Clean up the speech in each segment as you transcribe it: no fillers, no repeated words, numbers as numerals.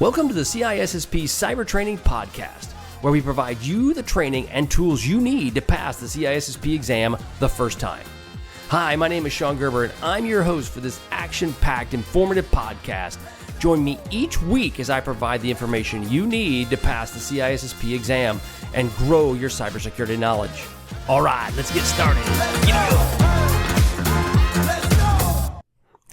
Welcome to the CISSP Cyber Training Podcast, where we provide you the training and tools you need to pass the CISSP exam the first time. Hi, my name is Sean Gerber, and I'm your host for this action-packed, informative podcast. Join me each week as I provide the information you need to pass the CISSP exam and grow your cybersecurity knowledge. All right, let's get started.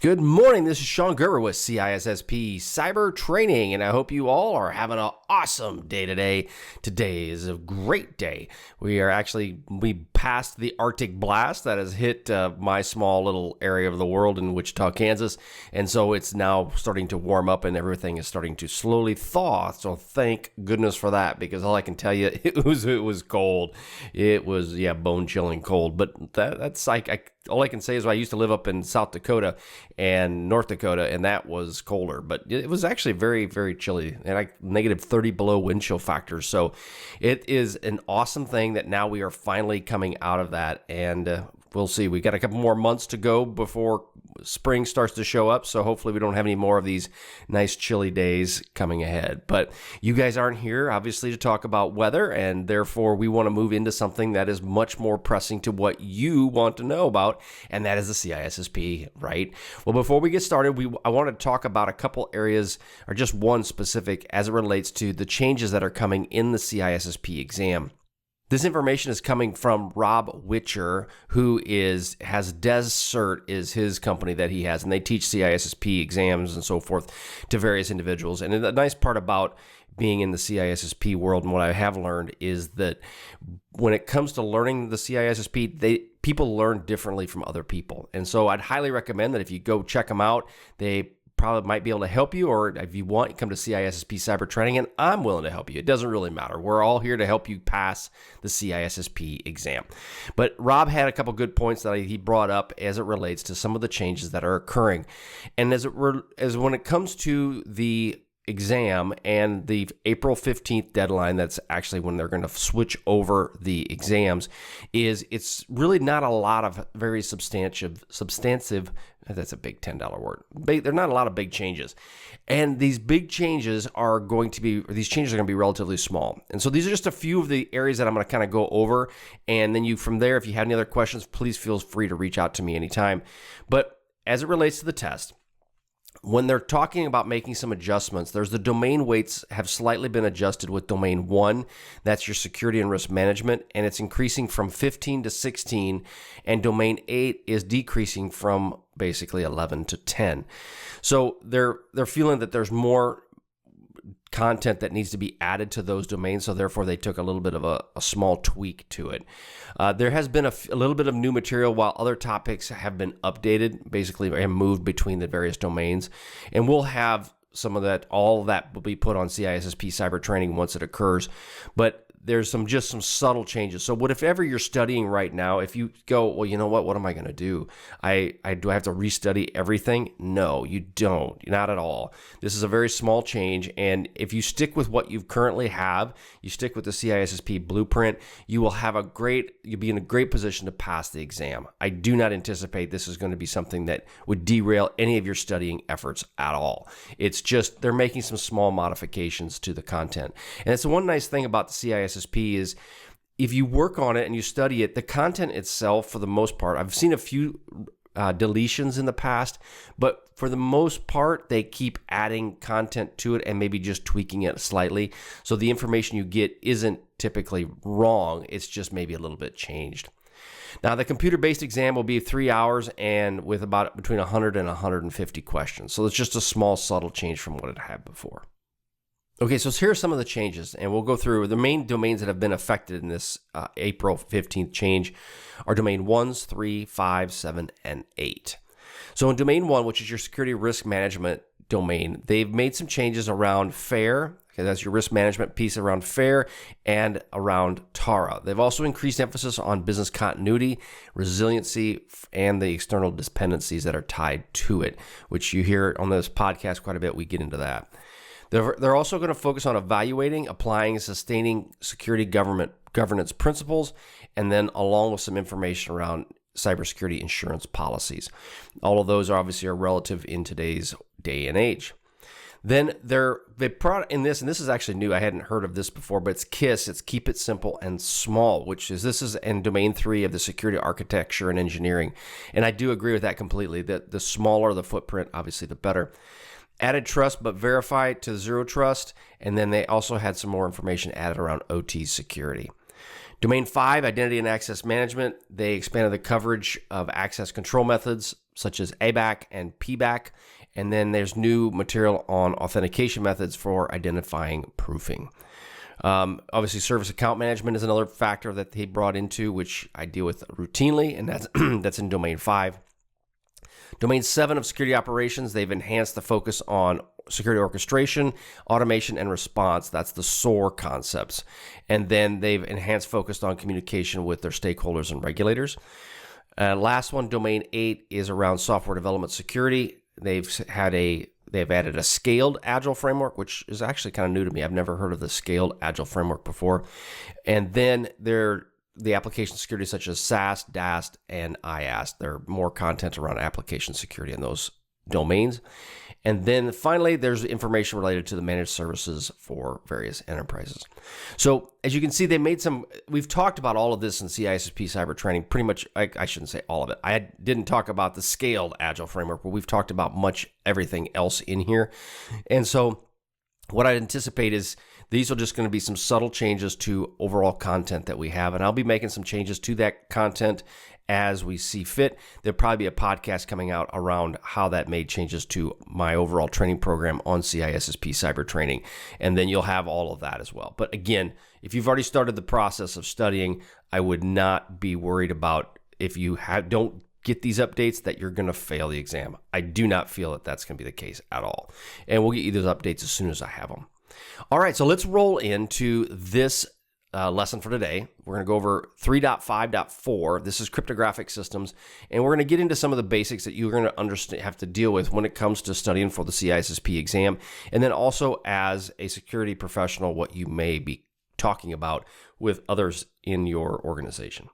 Good morning, this is Sean Gerber with CISSP Cyber Training, and I hope you all are having an awesome day today. Today is a great day. We passed the Arctic blast that has hit my small little area of the world in Wichita, Kansas, and so it's now starting to warm up and everything is starting to slowly thaw, so thank goodness for that, because all I can tell you, it was cold. It was, bone-chilling cold, but that's like, all I can say is I used to live up in South Dakota and North Dakota, and that was colder, but it was actually very, very chilly, and like negative 30 below wind chill factors. So it is an awesome thing that now we are finally coming out of that, and we'll see. We got a couple more months to go before spring starts to show up, so hopefully we don't have any more of these nice chilly days coming ahead. But you guys aren't here, obviously, to talk about weather, and therefore we want to move into something that is much more pressing to what you want to know about, and that is the CISSP, right? Well, before we get started, I want to talk about a couple areas, or just one specific, as it relates to the changes that are coming in the CISSP exam. This information is coming from Rob Witcher, who has DesCert is his company that he has, and they teach CISSP exams and so forth to various individuals. And the nice part about being in the CISSP world, and what I have learned, is that when it comes to learning the CISSP, people learn differently from other people. And so I'd highly recommend that if you go check them out, they probably might be able to help you, or if you want, come to CISSP Cyber Training, and I'm willing to help you. It doesn't really matter. We're all here to help you pass the CISSP exam. But Rob had a couple good points that he brought up as it relates to some of the changes that are occurring. And as when it comes to the exam and the April 15th deadline, that's actually when they're going to switch over the exams, it's really not a lot of very substantive, that's a big $10 word. They're not a lot of big changes. And these big changes are going to be relatively small. And so these are just a few of the areas that I'm going to kind of go over. And then from there, if you have any other questions, please feel free to reach out to me anytime. But as it relates to the test, when they're talking about making some adjustments, there's the domain weights have slightly been adjusted with domain 1. That's your security and risk management, and it's increasing from 15 to 16, and domain 8 is decreasing from basically 11 to 10. So they're feeling that there's more content that needs to be added to those domains, so therefore they took a little bit of a small tweak to it. There has been a little bit of new material, while other topics have been updated, basically, and moved between the various domains. And we'll have some of that, all of that will be put on CISSP Cyber Training once it occurs. But there's some subtle changes. So what if ever you're studying right now, if you go, well, you know what am I going to do? Do I have to restudy everything? No, you don't. Not at all. This is a very small change. And if you stick with what you currently have, you stick with the CISSP blueprint, you'll be in a great position to pass the exam. I do not anticipate this is going to be something that would derail any of your studying efforts at all. It's just, they're making some small modifications to the content. And it's the one nice thing about the CISSP is if you work on it and you study it, the content itself, for the most part, I've seen a few deletions in the past, but for the most part, they keep adding content to it and maybe just tweaking it slightly. So the information you get isn't typically wrong. It's just maybe a little bit changed. Now, the computer-based exam will be 3 hours and with about between 100 and 150 questions. So it's just a small, subtle change from what it had before. Okay, so here are some of the changes, and we'll go through the main domains that have been affected in this April 15th change are domain 1s, 3, 5, 7, and 8. So in domain 1, which is your security risk management domain, they've made some changes around FAIR. Okay, that's your risk management piece around FAIR and around TARA. They've also increased emphasis on business continuity, resiliency, and the external dependencies that are tied to it, which you hear on this podcast quite a bit. We get into that. They're also going to focus on evaluating, applying, and sustaining security governance principles, and then along with some information around cybersecurity insurance policies. All of those obviously are relative in today's day and age. Then they brought in this, and this is actually new. I hadn't heard of this before, but it's KISS. It's keep it simple and small, this is in domain 3 of the security architecture and engineering. And I do agree with that completely. That the smaller the footprint, obviously, the better. Added trust, but verify to zero trust. And then they also had some more information added around OT security. Domain 5, identity and access management. They expanded the coverage of access control methods such as ABAC and PBAC. And then there's new material on authentication methods for identifying proofing. Obviously, service account management is another factor that they brought into, which I deal with routinely, and that's in Domain 5. Domain 7 of security operations, they've enhanced the focus on security orchestration, automation, and response. That's the SOAR concepts. And then they've enhanced focus on communication with their stakeholders and regulators. Last one, Domain 8, is around software development security. They've added a scaled agile framework, which is actually kind of new to me. I've never heard of the scaled agile framework before. And then the application security such as SAST, DAST, and IAST. There are more content around application security in those domains. And then finally, there's information related to the managed services for various enterprises. So as you can see, we've talked about all of this in CISSP cyber training, pretty much. I shouldn't say all of it. I didn't talk about the scaled agile framework, but we've talked about much everything else in here. And so what I anticipate is these are just going to be some subtle changes to overall content that we have, and I'll be making some changes to that content as we see fit. There'll probably be a podcast coming out around how that made changes to my overall training program on CISSP cyber training, and then you'll have all of that as well. But again, if you've already started the process of studying, I would not be worried about if you don't get these updates that you're going to fail the exam. I do not feel that that's going to be the case at all, and we'll get you those updates as soon as I have them. All right, so let's roll into this lesson for today. We're going to go over 3.5.4. This is cryptographic systems, and we're going to get into some of the basics that you're going to have to deal with when it comes to studying for the CISSP exam, and then also as a security professional, what you may be talking about with others in your organization.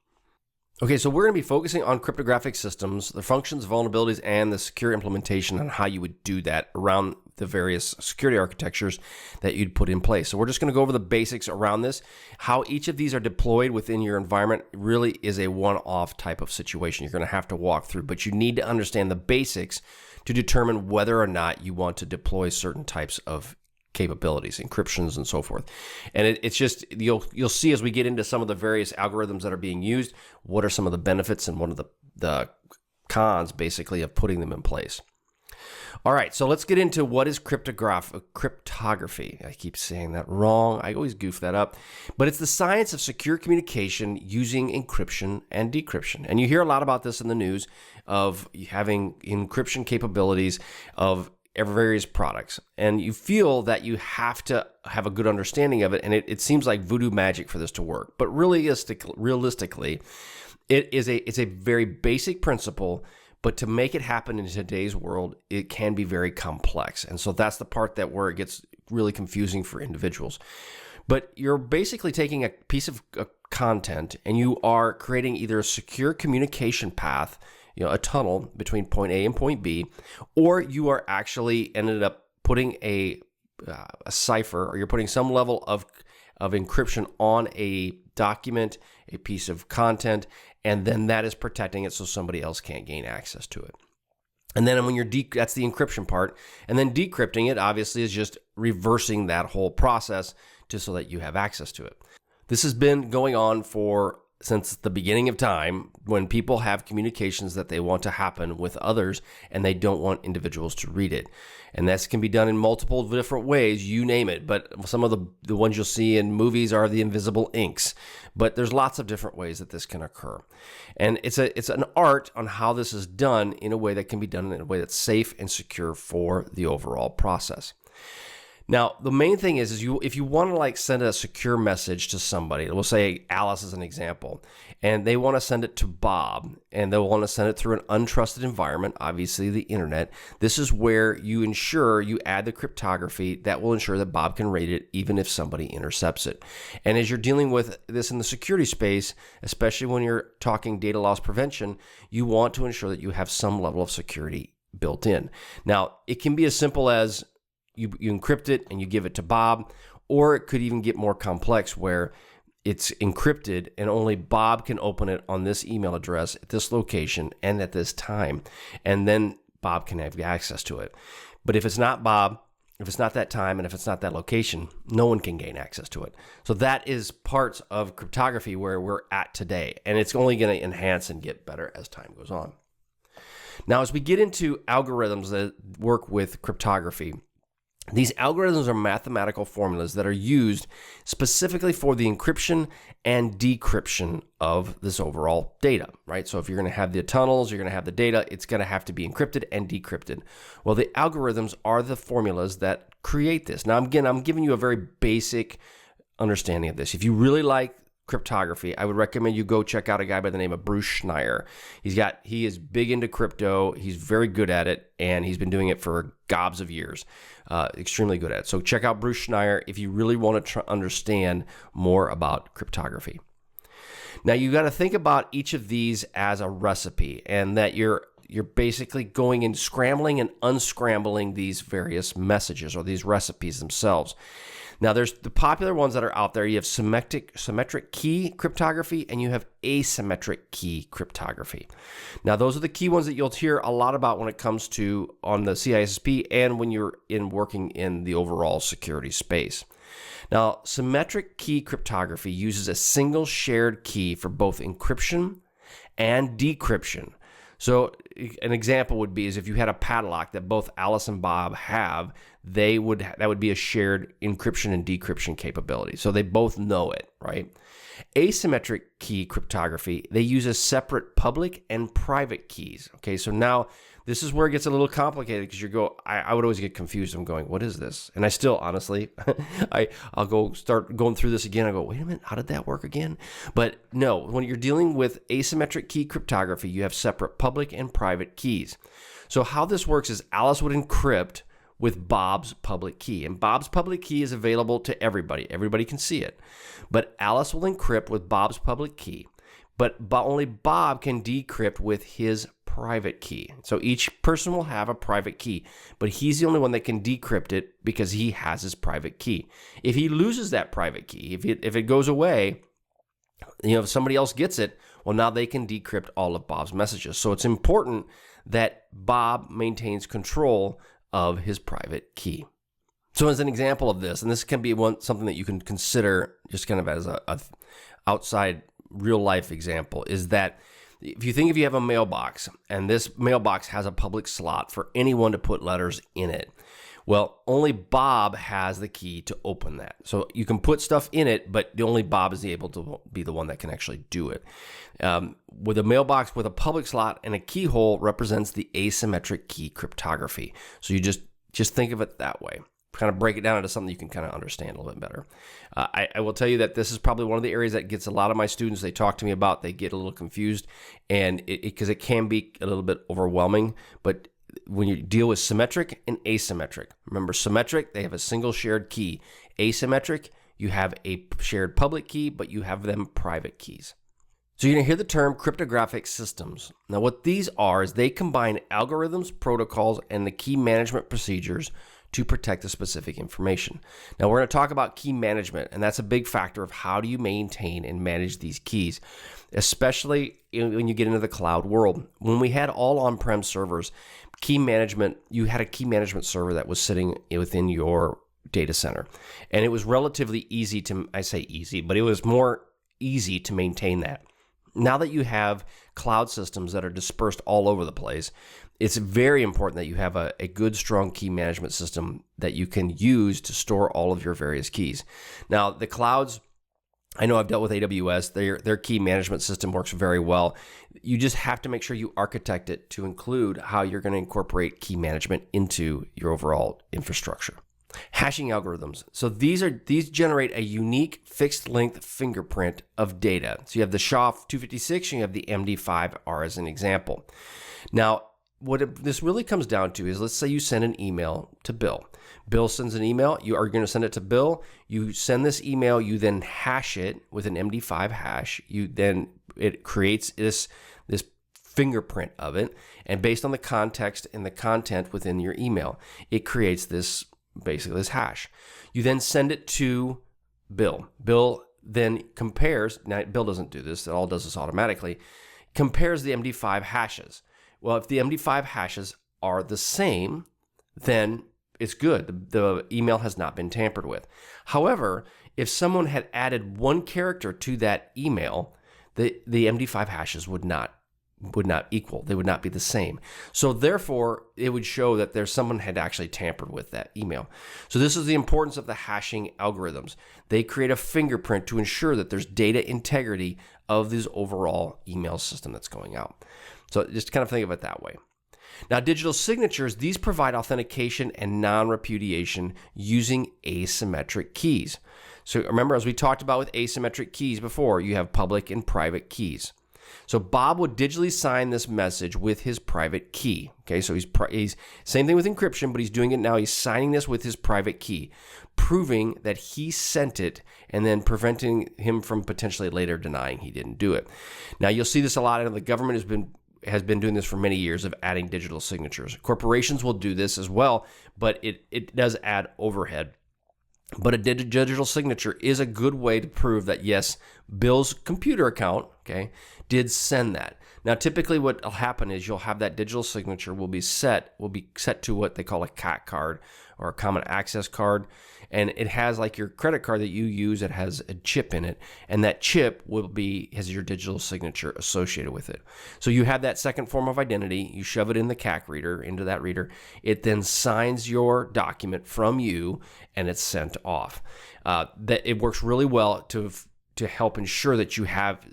Okay, so we're going to be focusing on cryptographic systems, the functions, vulnerabilities, and the secure implementation on how you would do that around the various security architectures that you'd put in place. So we're just going to go over the basics around this. How each of these are deployed within your environment really is a one-off type of situation you're going to have to walk through, but you need to understand the basics to determine whether or not you want to deploy certain types of capabilities, encryptions, and so forth. And it's just, you'll see as we get into some of the various algorithms that are being used, what are some of the benefits and what are the cons, basically, of putting them in place. All right, so let's get into what is cryptography. I keep saying that wrong. I always goof that up. But it's the science of secure communication using encryption and decryption. And you hear a lot about this in the news of having encryption capabilities of various products, and you feel that you have to have a good understanding of it, and it seems like voodoo magic for this to work. But realistically, it's a very basic principle, but to make it happen in today's world, it can be very complex. And so that's the part where it gets really confusing for individuals. But you're basically taking a piece of content and you are creating either a secure communication path, a tunnel between point A and point B, or you are actually ended up putting a cipher, or you're putting some level of encryption on a document, a piece of content, and then that is protecting it so somebody else can't gain access to it. And then when that's the encryption part, and then decrypting it obviously is just reversing that whole process so that you have access to it. This has been going on since the beginning of time, when people have communications that they want to happen with others and they don't want individuals to read it. And this can be done in multiple different ways, you name it. But some of the ones you'll see in movies are the invisible inks. But there's lots of different ways that this can occur. And it's an art on how this is done in a way that can be done in a way that's safe and secure for the overall process. Now, the main thing is if you want to send a secure message to somebody, we'll say Alice as an example, and they want to send it to Bob, and they'll want to send it through an untrusted environment, obviously the internet. This is where you add the cryptography that will ensure that Bob can read it even if somebody intercepts it. And as you're dealing with this in the security space, especially when you're talking data loss prevention, you want to ensure that you have some level of security built in. Now, it can be as simple as you encrypt it and you give it to Bob, or it could even get more complex where it's encrypted and only Bob can open it on this email address at this location and at this time. And then Bob can have access to it. But if it's not Bob, if it's not that time, and if it's not that location, no one can gain access to it. So that is parts of cryptography where we're at today. And it's only going to enhance and get better as time goes on. Now, as we get into algorithms that work with cryptography, these algorithms are mathematical formulas that are used specifically for the encryption and decryption of this overall data, right? So if you're going to have the tunnels, you're going to have the data, it's going to have to be encrypted and decrypted. Well, the algorithms are the formulas that create this. Now, again, I'm giving you a very basic understanding of this. If you really like cryptography, I would recommend you go check out a guy by the name of Bruce Schneier. He is big into crypto. He's very good at it, and he's been doing it for gobs of years. Extremely good at it. So check out Bruce Schneier if you really want to understand more about cryptography. Now, you got to think about each of these as a recipe, and that you're basically going and scrambling and unscrambling these various messages or these recipes themselves. Now, there's the popular ones that are out there. You have symmetric key cryptography and you have asymmetric key cryptography. Now, those are the key ones that you'll hear a lot about when it comes to on the CISSP and when you're working in the overall security space. Now, symmetric key cryptography uses a single shared key for both encryption and decryption. So an example would be is if you had a padlock that both Alice and Bob have, that would be a shared encryption and decryption capability. So they both know it, right? Asymmetric key cryptography, they use a separate public and private keys. Okay, so now this is where it gets a little complicated because I would always get confused. I'm going, what is this? And I still, honestly, I'll go start going through this again. I go, wait a minute, how did that work again? But no, when you're dealing with asymmetric key cryptography, you have separate public and private keys. So how this works is Alice would encrypt with Bob's public key. And Bob's public key is available to everybody. Everybody can see it. But Alice will encrypt with Bob's public key. But only Bob can decrypt with his private key. So each person will have a private key, but he's the only one that can decrypt it because he has his private key. If he loses that private key, if it goes away, if somebody else gets it, well, now they can decrypt all of Bob's messages. So it's important that Bob maintains control of his private key. So as an example of this, and this can be something that you can consider just kind of as a outside real life example, is that if you have a mailbox and this mailbox has a public slot for anyone to put letters in it, well, only Bob has the key to open that. So you can put stuff in it, but only Bob is able to be the one that can actually do it. With a mailbox with a public slot and a keyhole represents the asymmetric key cryptography. So you just think of it that way. Kind of break it down into something you can kind of understand a little bit better. I will tell you that this is probably one of the areas that gets a lot of my students, they talk to me about, they get a little confused, and because it can be a little bit overwhelming, but when you deal with symmetric and asymmetric, remember symmetric, they have a single shared key. Asymmetric, you have a shared public key, but you have them private keys. So you're going to hear the term cryptographic systems. Now what these are is they combine algorithms, protocols, and the key management procedures to protect the specific information. Now we're going to talk about key management, and that's a big factor of how do you maintain and manage these keys, especially when you get into the cloud world. When we had all on-prem servers, key management, you had a key management server that was sitting within your data center, and it was relatively easy to, I say easy, but it was more easy to maintain that. Now that you have cloud systems that are dispersed all over the place, it's very important that you have a good, strong key management system that you can use to store all of your various keys. Now, the clouds, I know I've dealt with AWS. Their key management system works very well. You just have to make sure you architect it to include how you're going to incorporate key management into your overall infrastructure. Hashing algorithms. So these generate a unique fixed length fingerprint of data. So you have the SHA-256 and you have the MD5R as an example. Now, this really comes down to is, let's say you send an email to Bill. Bill sends an email. You are going to send it to Bill. You send this email. You then hash it with an MD5 hash. It creates this fingerprint of it. And based on the context and the content within your email, it creates this basically this hash. You then send it to Bill. Bill then compares, now Bill doesn't do this, it all does this automatically, compares the MD5 hashes. Well, if the MD5 hashes are the same, then it's good. The email has not been tampered with. However, if someone had added one character to that email, the MD5 hashes would not equal. They would not be the same. So therefore, it would show that someone had actually tampered with that email. So this is the importance of the hashing algorithms. They create a fingerprint to ensure that there's data integrity of this overall email system that's going out. So just kind of think of it that way. Now, digital signatures, these provide authentication and non-repudiation using asymmetric keys. So remember, as we talked about with asymmetric keys before, you have public and private keys. So Bob would digitally sign this message with his private key. Okay, so he's same thing with encryption, but he's doing it now. He's signing this with his private key, proving that he sent it and then preventing him from potentially later denying he didn't do it. Now, you'll see this a lot, and the government has been doing this for many years of adding digital signatures. Corporations will do this as well, but it does add overhead. But a digital signature is a good way to prove that, yes, Bill's computer account, okay, did send that. Now, typically what will happen is you'll have that digital signature will be set to what they call a CAC card or a common access card. And it has like your credit card that you use, it has a chip in it. And that chip has your digital signature associated with it. So you have that second form of identity, you shove it in the CAC reader, into that reader. It then signs your document from you and it's sent off. That it works really well to help ensure that you have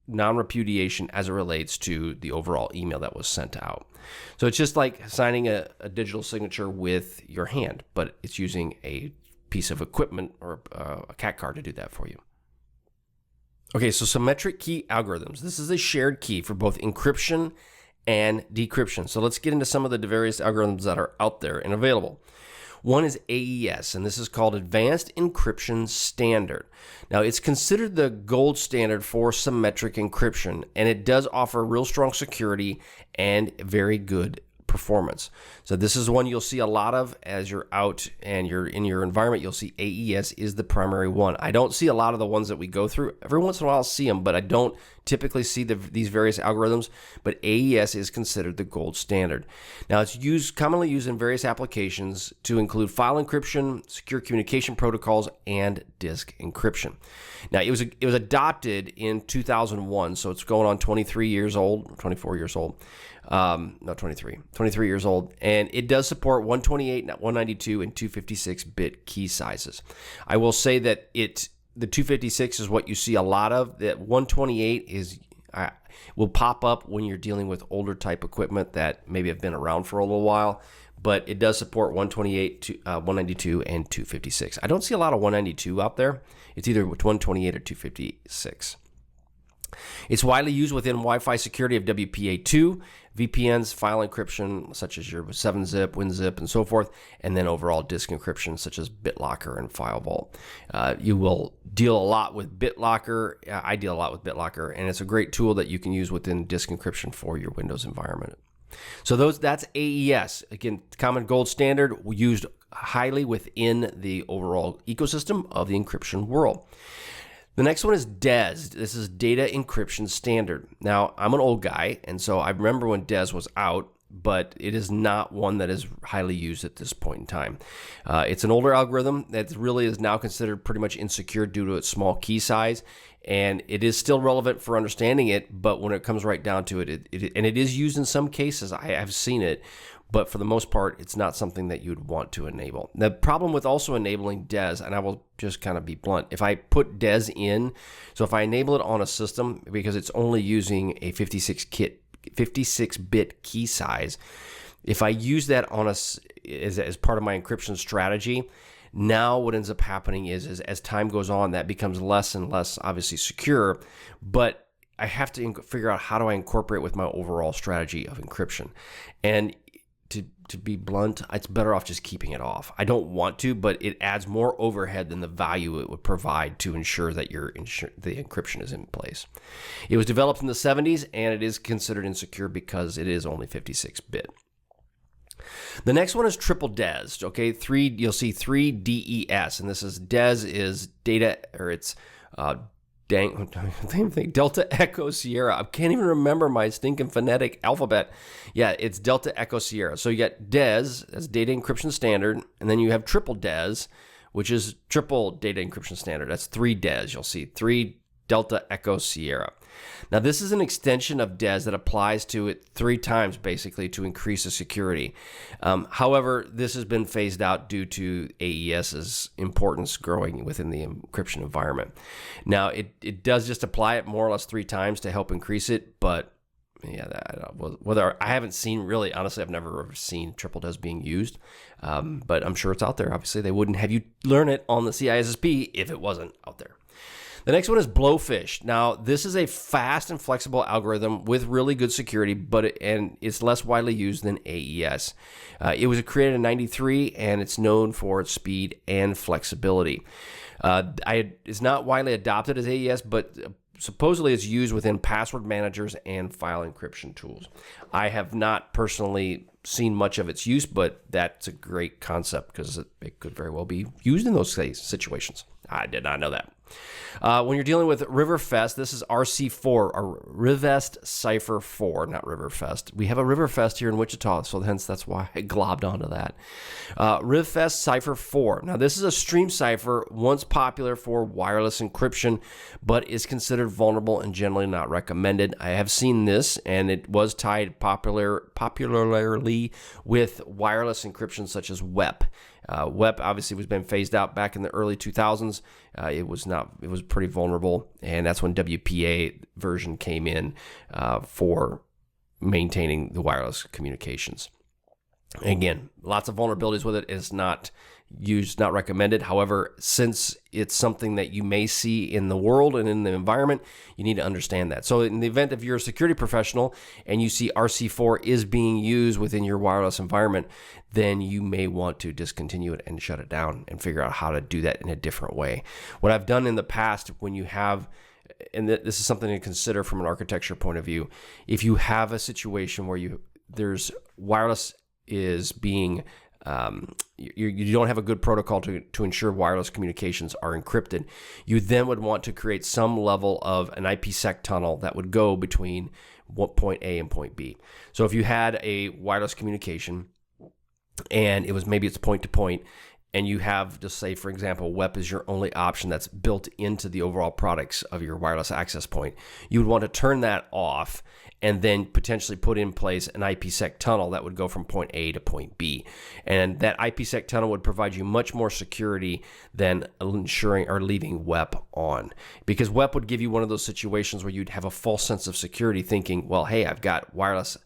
non-repudiation as it relates to the overall email that was sent out. So it's just like signing a digital signature with your hand, but it's using a piece of equipment or a CAC card to do that for you. Okay, so symmetric key algorithms. This is a shared key for both encryption and decryption. So let's get into some of the various algorithms that are out there and available. One is AES, and this is called Advanced Encryption Standard. Now, it's considered the gold standard for symmetric encryption, and it does offer real strong security and very good performance. So this is one you'll see a lot of as you're out and you're in your environment. You'll see AES is the primary one. I don't see a lot of the ones that we go through. Every once in a while I'll see them, but I don't typically see these various algorithms. But AES is considered the gold standard. Now, it's commonly used in various applications to include file encryption, secure communication protocols, and disk encryption. Now, it was adopted in 2001, so it's going on 23 years old, 24 years old. No, 23 years old. And it does support 128, 192, and 256-bit key sizes. I will say that the 256 is what you see a lot of. That 128 will pop up when you're dealing with older type equipment that maybe have been around for a little while. But it does support 128, 192, and 256. I don't see a lot of 192 out there. It's either 128 or 256. It's widely used within Wi-Fi security of WPA2, VPNs, file encryption, such as your 7-zip, WinZip, and so forth, and then overall disk encryption, such as BitLocker and FileVault. You will deal a lot with BitLocker. I deal a lot with BitLocker, and it's a great tool that you can use within disk encryption for your Windows environment. So that's AES. Again, common gold standard, used highly within the overall ecosystem of the encryption world. The next one is DES. This is Data Encryption Standard. Now, I'm an old guy, and so I remember when DES was out, but it is not one that is highly used at this point in time. It's an older algorithm that really is now considered pretty much insecure due to its small key size, and it is still relevant for understanding it, but when it comes right down to it, and it is used in some cases, I have seen it, but for the most part, it's not something that you'd want to enable. The problem with also enabling DES, and I will just kind of be blunt, if I put DES in, so if I enable it on a system, because it's only using a 56-bit key size, if I use that on as part of my encryption strategy, now what ends up happening is as time goes on, that becomes less and less obviously secure, but I have to figure out how do I incorporate with my overall strategy of encryption. And to be blunt, it's better off just keeping it off. I don't want to, but it adds more overhead than the value it would provide to ensure that the encryption is in place. It was developed in the 70s, and it is considered insecure because it is only 56-bit. The next one is triple DES. Okay, you'll see 3 DES, and this is DES is data, or it's Delta Echo Sierra. I can't even remember my stinking phonetic alphabet. Yeah, it's Delta Echo Sierra. So you got DES as data encryption standard, and then you have triple DES, which is triple data encryption standard. That's 3 DES. You'll see 3 Delta Echo Sierra. Now, this is an extension of DES that applies to it 3 times, basically, to increase the security. However, this has been phased out due to AES's importance growing within the encryption environment. Now, it does just apply it more or less 3 times to help increase it, but yeah, whether I haven't seen really, honestly, I've never ever seen triple DES being used, but I'm sure it's out there. Obviously, they wouldn't have you learn it on the CISSP if it wasn't out there. The next one is Blowfish. Now, this is a fast and flexible algorithm with really good security, and it's less widely used than AES. It was created in '93, and it's known for its speed and flexibility. It's not widely adopted as AES, but supposedly it's used within password managers and file encryption tools. I have not personally seen much of its use, but that's a great concept because it could very well be used in those situations. I did not know that. When you're dealing with Riverfest, this is RC4, or Rivest Cipher 4, not Riverfest. We have a Riverfest here in Wichita, so hence that's why I globbed onto that. Rivest Cipher 4. Now, this is a stream cipher, once popular for wireless encryption, but is considered vulnerable and generally not recommended. I have seen this, and it was tied popularly with wireless encryption such as WEP. WEP obviously was been phased out back in the early 2000s. It was pretty vulnerable, and that's when WPA version came in for maintaining the wireless communications. Again, lots of vulnerabilities with it. It's not used, not recommended. However, since it's something that you may see in the world and in the environment, you need to understand that. So in the event if you're a security professional and you see RC4 is being used within your wireless environment, then you may want to discontinue it and shut it down and figure out how to do that in a different way. What I've done in the past, when you have, and this is something to consider from an architecture point of view, if you have a situation where there's wireless is being you don't have a good protocol to ensure wireless communications are encrypted, you then would want to create some level of an IPsec tunnel that would go between point A and point B. So if you had a wireless communication and maybe it's point to point, and you have, just say, for example, WEP is your only option that's built into the overall products of your wireless access point, you would want to turn that off and then potentially put in place an IPsec tunnel that would go from point A to point B. And that IPsec tunnel would provide you much more security than ensuring or leaving WEP on. Because WEP would give you one of those situations where you'd have a false sense of security thinking, well, hey, I've got wireless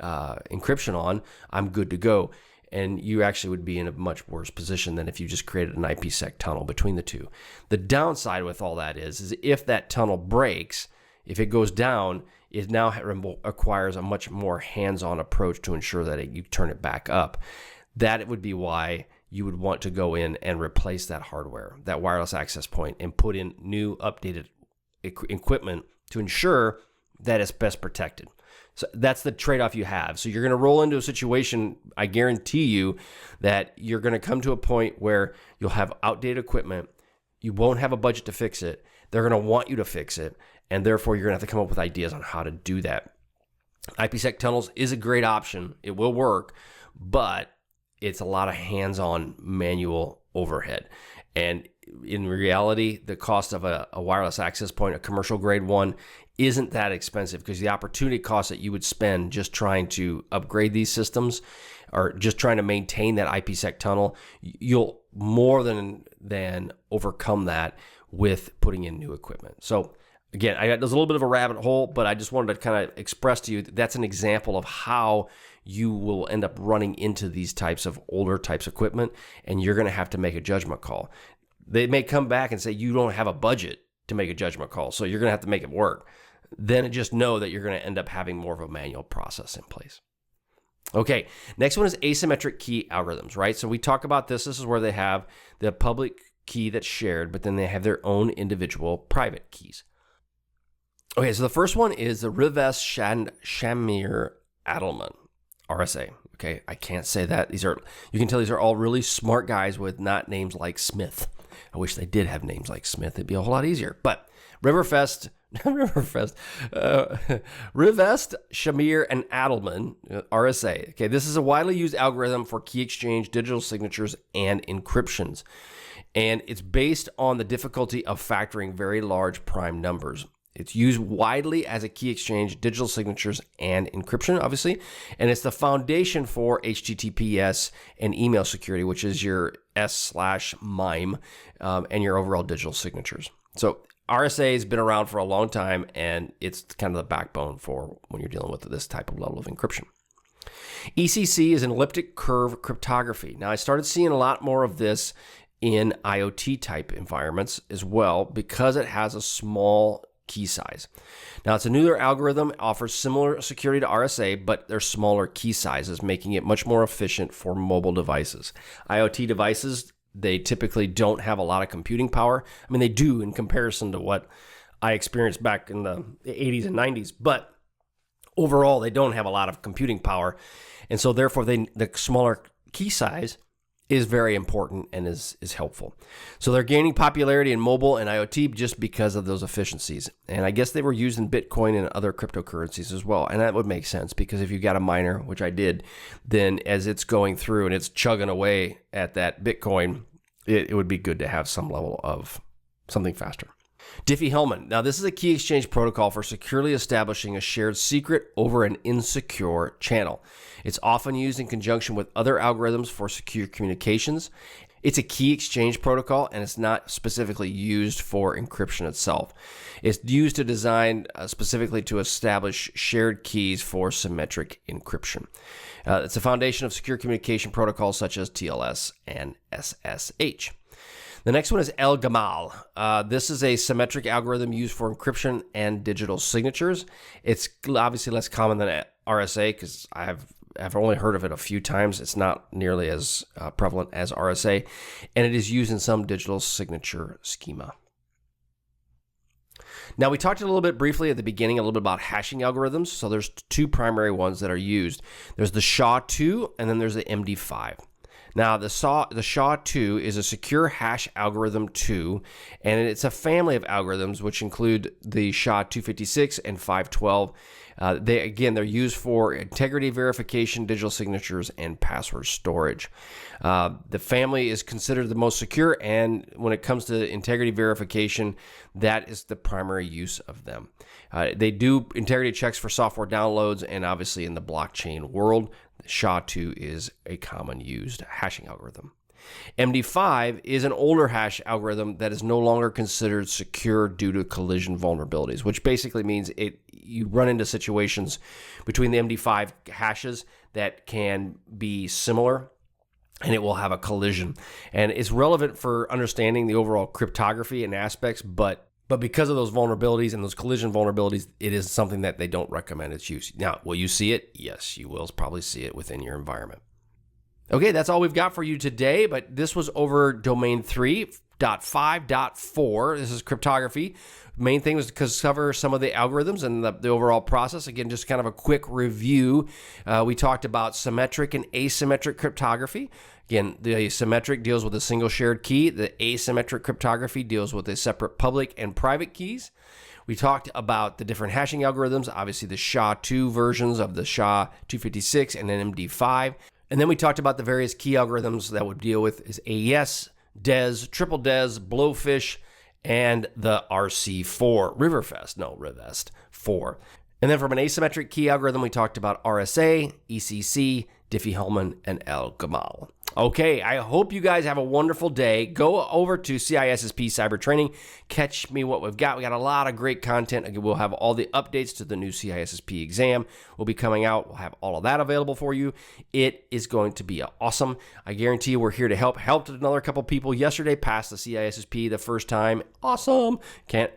encryption on, I'm good to go. And you actually would be in a much worse position than if you just created an IPsec tunnel between the two. The downside with all that is if that tunnel breaks, if it goes down, it now requires a much more hands-on approach to ensure that you turn it back up. That would be why you would want to go in and replace that hardware, that wireless access point, and put in new updated equipment to ensure that it's best protected. So that's the trade-off you have. So you're going to roll into a situation, I guarantee you, that you're going to come to a point where you'll have outdated equipment. You won't have a budget to fix it. They're going to want you to fix it, and therefore you're going to have to come up with ideas on how to do that. IPsec tunnels is a great option. It will work, but it's a lot of hands-on manual overhead. And in reality, the cost of a wireless access point, a commercial grade one, isn't that expensive, because the opportunity cost that you would spend just trying to upgrade these systems or just trying to maintain that IPsec tunnel, you'll more than overcome that with putting in new equipment. So again, there's a little bit of a rabbit hole, but I just wanted to kind of express to you that's an example of how you will end up running into these types of older types of equipment, and you're going to have to make a judgment call. They may come back and say you don't have a budget to make a judgment call, so you're going to have to make it work. Then just know that you're going to end up having more of a manual process in place. Okay, next one is asymmetric key algorithms, right? So we talk about this. This is where they have the public key that's shared, but then they have their own individual private keys. Okay, so the first one is the Rivest Shamir Adelman, RSA. Okay, I can't say that. You can tell these are all really smart guys with not names like Smith. I wish they did have names like Smith. It'd be a whole lot easier. But Rivest, Shamir, and Adelman, RSA. Okay, this is a widely used algorithm for key exchange, digital signatures, and encryptions. And it's based on the difficulty of factoring very large prime numbers. It's used widely as a key exchange, digital signatures, and encryption, obviously. And it's the foundation for HTTPS and email security, which is your S/MIME and your overall digital signatures. So RSA has been around for a long time, and it's kind of the backbone for when you're dealing with this type of level of encryption. ECC is an elliptic curve cryptography. Now, I started seeing a lot more of this in IoT type environments as well because it has a small key size. Now, it's a newer algorithm, offers similar security to RSA, but they're smaller key sizes, making it much more efficient for mobile devices. IoT devices, they typically don't have a lot of computing power. I mean, they do in comparison to what I experienced back in the 80s and 90s, but overall, they don't have a lot of computing power. And so therefore, the smaller key size is very important and is helpful. So they're gaining popularity in mobile and IoT just because of those efficiencies. And I guess they were used in Bitcoin and other cryptocurrencies as well. And that would make sense because if you've got a miner, which I did, then as it's going through and it's chugging away at that Bitcoin, it would be good to have some level of something faster. Diffie-Hellman. Now, this is a key exchange protocol for securely establishing a shared secret over an insecure channel. It's often used in conjunction with other algorithms for secure communications. It's a key exchange protocol, and it's not specifically used for encryption itself. It's used to design specifically to establish shared keys for symmetric encryption. It's a foundation of secure communication protocols such as TLS and SSH. The next one is El Gamal. This is a symmetric algorithm used for encryption and digital signatures. It's obviously less common than RSA because I've only heard of it a few times. It's not nearly as prevalent as RSA, and it is used in some digital signature schema. Now, we talked a little bit briefly at the beginning, a little bit about hashing algorithms. So there's two primary ones that are used. There's the SHA-2, and then there's the MD5. Now, the SHA-2 is a secure hash algorithm 2, and it's a family of algorithms which include the SHA-256 and 512. They're used for integrity verification, digital signatures, and password storage. The family is considered the most secure, and when it comes to integrity verification, that is the primary use of them. They do integrity checks for software downloads, and obviously in the blockchain world, SHA-2 is a common used hashing algorithm. MD5 is an older hash algorithm that is no longer considered secure due to collision vulnerabilities, which basically means you run into situations between the MD5 hashes that can be similar, and it will have a collision. And it's relevant for understanding the overall cryptography and aspects, but because of those vulnerabilities and those collision vulnerabilities, it is something that they don't recommend its use. Now, will you see it? Yes, you will probably see it within your environment. Okay, that's all we've got for you today, but this was over domain 3.5.4. This is cryptography. Main thing was to cover some of the algorithms and the overall process. Again, just kind of a quick review. We talked about symmetric and asymmetric cryptography. Again, the symmetric deals with a single shared key. The asymmetric cryptography deals with a separate public and private keys. We talked about the different hashing algorithms, obviously the SHA-2 versions of the SHA-256 and then MD5. And then we talked about the various key algorithms that would deal with is AES, DES, triple DES, Blowfish, and the Rivest 4. And then from an asymmetric key algorithm, we talked about RSA, ECC, Diffie-Hellman, and El Gamal. Okay, I hope you guys have a wonderful day. Go over to CISSP Cyber Training. Catch me what we've got. We got a lot of great content. Again, we'll have all the updates to the new CISSP exam will be coming out. We'll have all of that available for you. It is going to be awesome. I guarantee you we're here to help. Helped another couple people yesterday pass the CISSP the first time. Awesome.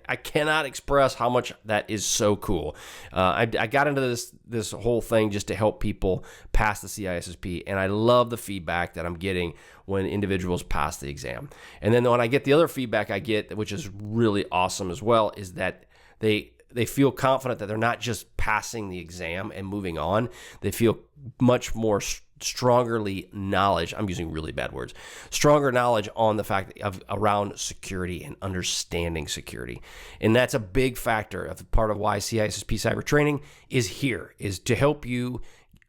I cannot express how much that is so cool. I got into this whole thing just to help people pass the CISSP, and I love the feedback that I'm getting when individuals pass the exam. And then when I get the other feedback I get, which is really awesome as well, is that they feel confident that they're not just passing the exam and moving on. They feel much more stronger knowledge. I'm using really bad words. Stronger knowledge on the fact of around security and understanding security. And that's a big factor of part of why CISSP cyber training is here, is to help you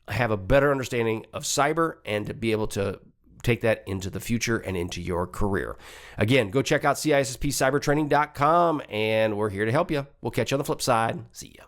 have a better understanding of cyber and to be able to take that into the future and into your career. Again, go check out CISSPcybertraining.com, and we're here to help you. We'll catch you on the flip side. See ya.